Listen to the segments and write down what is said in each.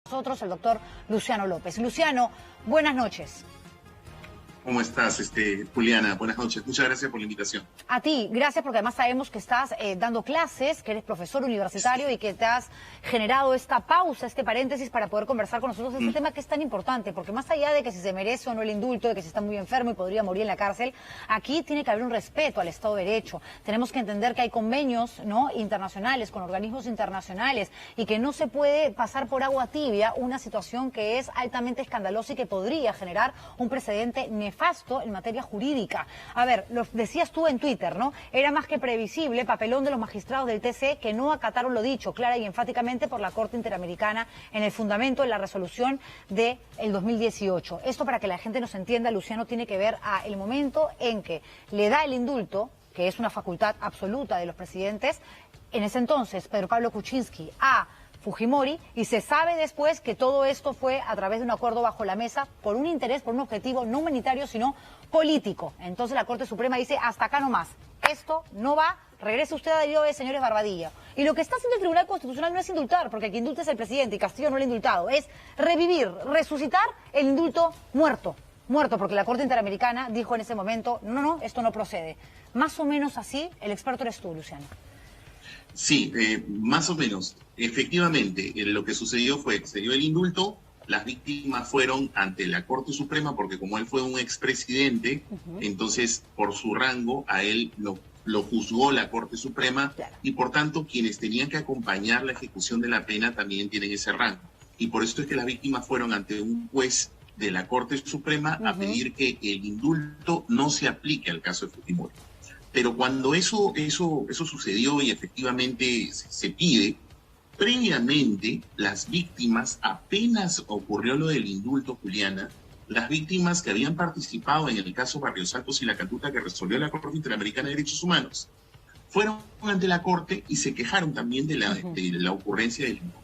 Nosotros, el doctor Luciano López. Luciano, buenas noches. ¿Cómo estás, Juliana? Buenas noches. Muchas gracias por la invitación. A ti, gracias, porque además sabemos que estás dando clases, que eres profesor universitario y que te has generado esta pausa, este paréntesis para poder conversar con nosotros de este tema que es tan importante, porque más allá de que si se merece o no el indulto, de que si está muy enfermo y podría morir en la cárcel, aquí tiene que haber un respeto al Estado de Derecho. Tenemos que entender que hay convenios, ¿no?, internacionales, con organismos internacionales, y que no se puede pasar por agua tibia una situación que es altamente escandalosa y que podría generar un precedente nefasto en materia jurídica. A ver, lo decías tú en Twitter, ¿no? Era más que previsible, papelón de los magistrados del TC que no acataron lo dicho clara y enfáticamente por la Corte Interamericana en el fundamento de la resolución del 2018. Esto, para que la gente nos entienda, Luciano, tiene que ver a el momento en que le da el indulto, que es una facultad absoluta de los presidentes, en ese entonces Pedro Pablo Kuczynski, a Fujimori, y se sabe después que todo esto fue a través de un acuerdo bajo la mesa por un interés, por un objetivo no humanitario, sino político. Entonces la Corte Suprema dice, hasta acá nomás, esto no va, regrese usted a Dios, señores Barbadilla. Y lo que está haciendo el Tribunal Constitucional no es indultar, porque el que indulta es el presidente y Castillo no lo ha indultado, es revivir, resucitar el indulto muerto, porque la Corte Interamericana dijo en ese momento, no, esto no procede. Más o menos así, el experto eres tú, Luciano. Sí, más o menos. Efectivamente, lo que sucedió fue que se dio el indulto, las víctimas fueron ante la Corte Suprema, porque como él fue un expresidente, entonces por su rango a él lo juzgó la Corte Suprema, claro, y por tanto quienes tenían que acompañar la ejecución de la pena también tienen ese rango. Y por eso es que las víctimas fueron ante un juez de la Corte Suprema a pedir que el indulto no se aplique al caso de Fujimori. Pero cuando eso sucedió y efectivamente se pide, previamente las víctimas, apenas ocurrió lo del indulto, Juliana, las víctimas que habían participado en el caso Barrios Altos y La Cantuta, que resolvió la Corte Interamericana de Derechos Humanos, fueron ante la Corte y se quejaron también de la ocurrencia del indulto.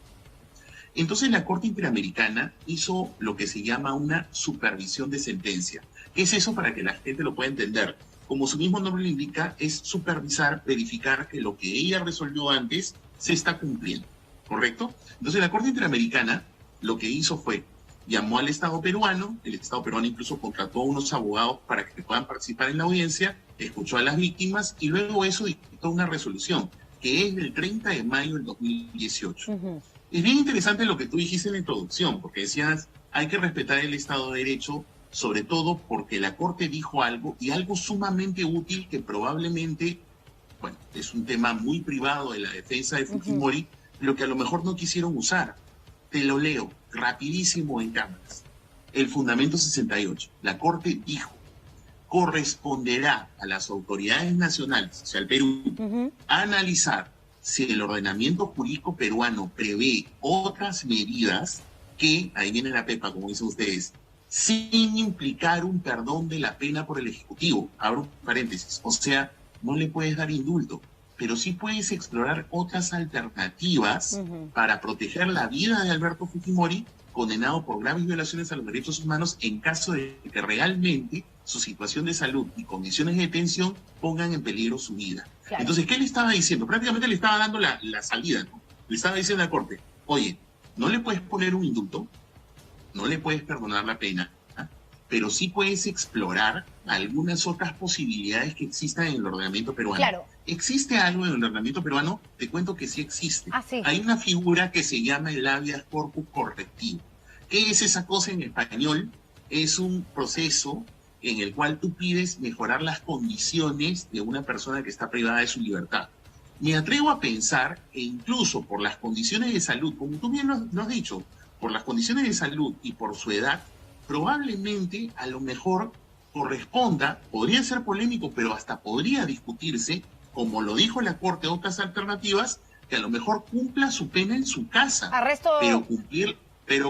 Entonces la Corte Interamericana hizo lo que se llama una supervisión de sentencia. ¿Qué es eso? Para que la gente lo pueda entender. Como su mismo nombre lo indica, es supervisar, verificar que lo que ella resolvió antes se está cumpliendo, ¿correcto? Entonces la Corte Interamericana lo que hizo fue, llamó al Estado peruano, el Estado peruano incluso contrató a unos abogados para que puedan participar en la audiencia, escuchó a las víctimas y luego eso dictó una resolución, que es del 30 de mayo del 2018. Es bien interesante lo que tú dijiste en la introducción, porque decías, hay que respetar el Estado de Derecho, sobre todo porque la Corte dijo algo, y algo sumamente útil que probablemente, bueno, es un tema muy privado de la defensa de Fujimori, pero que a lo mejor no quisieron usar. Te lo leo rapidísimo en cámaras. El fundamento 68. La Corte dijo, corresponderá a las autoridades nacionales, o sea, al Perú, analizar si el ordenamiento jurídico peruano prevé otras medidas que, ahí viene la pepa, como dicen ustedes, sin implicar un perdón de la pena por el Ejecutivo. Abro paréntesis. O sea, no le puedes dar indulto, pero sí puedes explorar otras alternativas para proteger la vida de Alberto Fujimori, condenado por graves violaciones a los derechos humanos, en caso de que realmente su situación de salud y condiciones de detención pongan en peligro su vida. Claro. Entonces, ¿qué le estaba diciendo? Prácticamente le estaba dando la salida, ¿no? Le estaba diciendo a la Corte, oye, no le puedes poner un indulto, no le puedes perdonar la pena, ¿ah?, pero sí puedes explorar algunas otras posibilidades que existan en el ordenamiento peruano. Claro. ¿Existe algo en el ordenamiento peruano? Te cuento que sí existe. Sí. Hay una figura que se llama el habeas corpus correctivo. ¿Qué es esa cosa en español? Es un proceso en el cual tú pides mejorar las condiciones de una persona que está privada de su libertad. Me atrevo a pensar que incluso por las condiciones de salud, como tú bien lo has dicho, por las condiciones de salud y por su edad, probablemente a lo mejor corresponda, podría ser polémico, pero hasta podría discutirse, como lo dijo la Corte, otras alternativas, que a lo mejor cumpla su pena en su casa, pero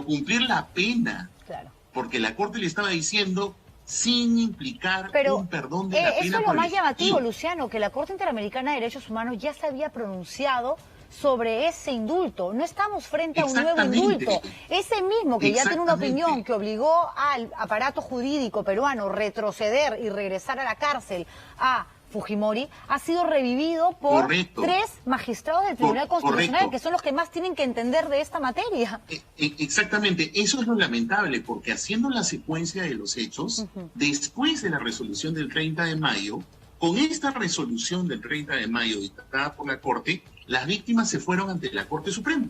cumplir la pena, claro, porque la Corte le estaba diciendo sin implicar un perdón de la pena. Eso es lo más llamativo, Luciano, que la Corte Interamericana de Derechos Humanos ya se había pronunciado sobre ese indulto. No estamos frente a un nuevo indulto. Ese mismo que ya tiene una opinión que obligó al aparato jurídico peruano retroceder y regresar a la cárcel a Fujimori ha sido revivido por Correcto. 3 magistrados del Tribunal Constitucional, Correcto. que son los que más tienen que entender de esta materia. Exactamente, eso es lo lamentable, porque haciendo la secuencia de los hechos, después de la resolución del 30 de mayo, con esta resolución del 30 de mayo dictada por la Corte, las víctimas se fueron ante la Corte Suprema.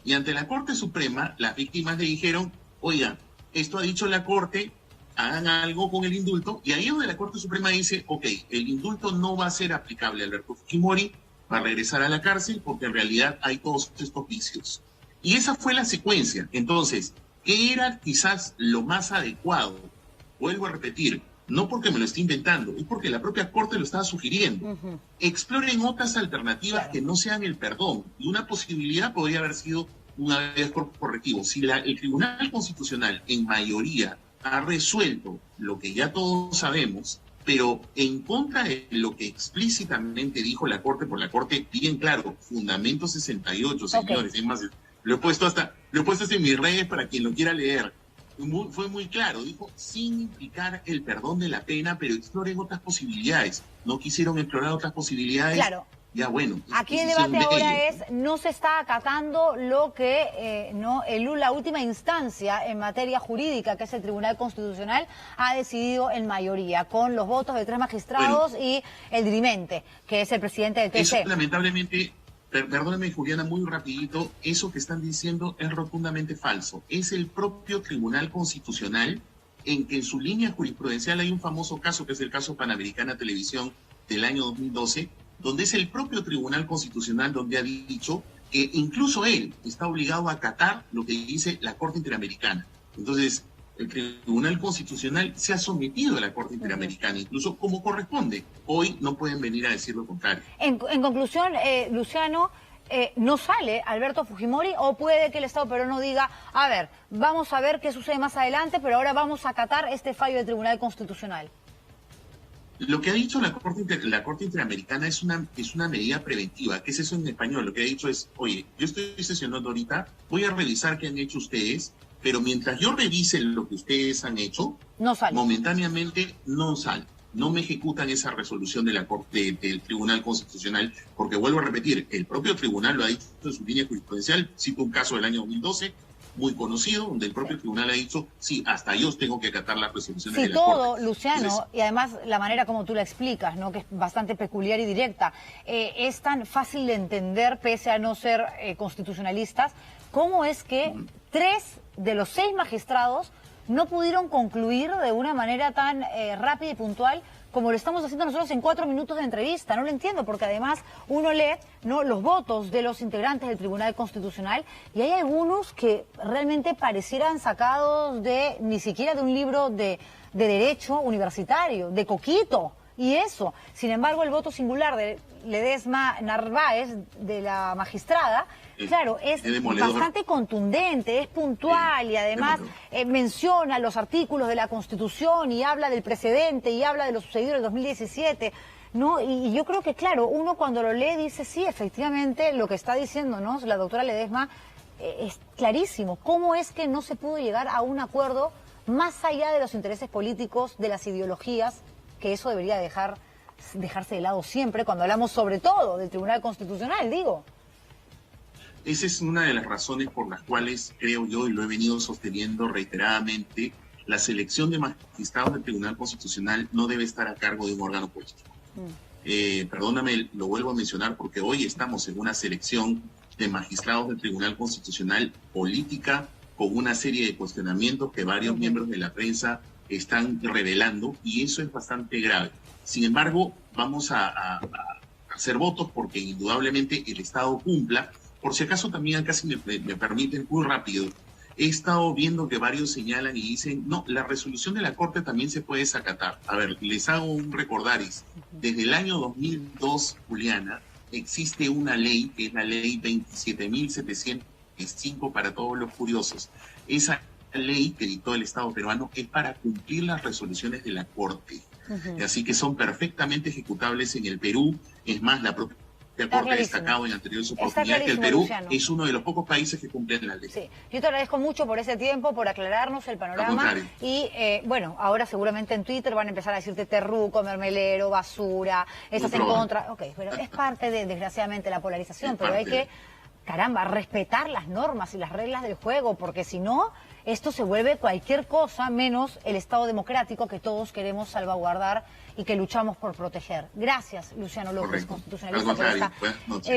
Y ante la Corte Suprema, las víctimas le dijeron, oiga, esto ha dicho la Corte, hagan algo con el indulto, y ahí es donde la Corte Suprema dice, ok, el indulto no va a ser aplicable a Alberto Fujimori, va a regresar a la cárcel, porque en realidad hay todos estos vicios. Y esa fue la secuencia. Entonces, ¿qué era quizás lo más adecuado? Vuelvo a repetir, no porque me lo esté inventando, es porque la propia Corte lo estaba sugiriendo. Exploren otras alternativas que no sean el perdón, y una posibilidad podría haber sido un habeas corpus correctivo. Si el Tribunal Constitucional en mayoría ha resuelto lo que ya todos sabemos, pero en contra de lo que explícitamente dijo la Corte, por la Corte bien claro, fundamento 68, señores, es más, lo he puesto hasta en mis redes para quien lo quiera leer. Fue muy claro, dijo, sin implicar el perdón de la pena, pero exploren otras posibilidades. No quisieron explorar otras posibilidades. Claro. Ya bueno. Aquí el debate ahora es, no se está acatando lo que la última instancia en materia jurídica, que es el Tribunal Constitucional, ha decidido en mayoría, con los votos de 3 magistrados y el dirimente, que es el presidente del TC. Eso lamentablemente... Perdóneme, Juliana, muy rapidito, eso que están diciendo es rotundamente falso. Es el propio Tribunal Constitucional en que en su línea jurisprudencial hay un famoso caso, que es el caso Panamericana Televisión del año 2012, donde es el propio Tribunal Constitucional donde ha dicho que incluso él está obligado a acatar lo que dice la Corte Interamericana. Entonces, el Tribunal Constitucional se ha sometido a la Corte Interamericana, incluso como corresponde. Hoy no pueden venir a decir lo contrario. En conclusión, Luciano, ¿no sale Alberto Fujimori o puede que el Estado peruano diga, a ver, vamos a ver qué sucede más adelante, pero ahora vamos a acatar este fallo del Tribunal Constitucional? Lo que ha dicho la Corte Interamericana es una medida preventiva. ¿Qué es eso en español? Lo que ha dicho es, oye, yo estoy sesionando ahorita, voy a revisar qué han hecho ustedes, pero mientras yo revise lo que ustedes han hecho, no sale. Momentáneamente no sale. No me ejecutan esa resolución de la Corte del Tribunal Constitucional, porque vuelvo a repetir, el propio tribunal lo ha dicho en su línea jurisprudencial. Cito un caso del año 2012, muy conocido, donde el propio tribunal ha dicho, sí, hasta yo tengo que acatar las resoluciones de la Corte. Sí, todo, Luciano, entonces, y además la manera como tú la explicas, ¿no?, que es bastante peculiar y directa, es tan fácil de entender, pese a no ser constitucionalistas, cómo es que 3 de los 6 magistrados no pudieron concluir de una manera tan rápida y puntual como lo estamos haciendo nosotros en 4 minutos de entrevista. No lo entiendo, porque además uno lee, ¿no?, los votos de los integrantes del Tribunal Constitucional y hay algunos que realmente parecieran sacados de ni siquiera de un libro de derecho universitario, de Coquito. Y eso, sin embargo, el voto singular de Ledesma Narváez, de la magistrada, claro, es bastante contundente, es puntual y además menciona los artículos de la Constitución y habla del precedente y habla de lo sucedido en el 2017, ¿no? Y yo creo que, claro, uno cuando lo lee dice, sí, efectivamente, lo que está diciendo, ¿no?, la doctora Ledesma es clarísimo. ¿Cómo es que no se pudo llegar a un acuerdo más allá de los intereses políticos, de las ideologías, que eso debería dejarse de lado siempre cuando hablamos sobre todo del Tribunal Constitucional, digo? Esa es una de las razones por las cuales creo yo, y lo he venido sosteniendo reiteradamente, la selección de magistrados del Tribunal Constitucional no debe estar a cargo de un órgano político. Perdóname, lo vuelvo a mencionar porque hoy estamos en una selección de magistrados del Tribunal Constitucional política, con una serie de cuestionamientos que varios miembros de la prensa están revelando, y eso es bastante grave. Sin embargo, vamos a hacer votos porque indudablemente el Estado cumpla. Por si acaso también, casi me permiten, muy rápido, he estado viendo que varios señalan y dicen, no, la resolución de la Corte también se puede desacatar. A ver, les hago un recordaris. Desde el año 2002, Juliana, existe una ley, que es la ley 27.705 para todos los curiosos. Esa ley que dictó el Estado peruano es para cumplir las resoluciones de la Corte. Así que son perfectamente ejecutables en el Perú. Es más, la propia que Corte ha destacado en anteriores oportunidades, que el Perú Luciano es uno de los pocos países que cumplen la ley. Sí, yo te agradezco mucho por ese tiempo, por aclararnos el panorama. Y bueno, ahora seguramente en Twitter van a empezar a decirte terruco, mermelero, basura, estás en contra. Ok, pero es parte de, desgraciadamente, la polarización, pero hay que, caramba, respetar las normas y las reglas del juego, porque si no, esto se vuelve cualquier cosa menos el Estado democrático que todos queremos salvaguardar y que luchamos por proteger. Gracias, Luciano López, constitucionalista, por esta entrevista.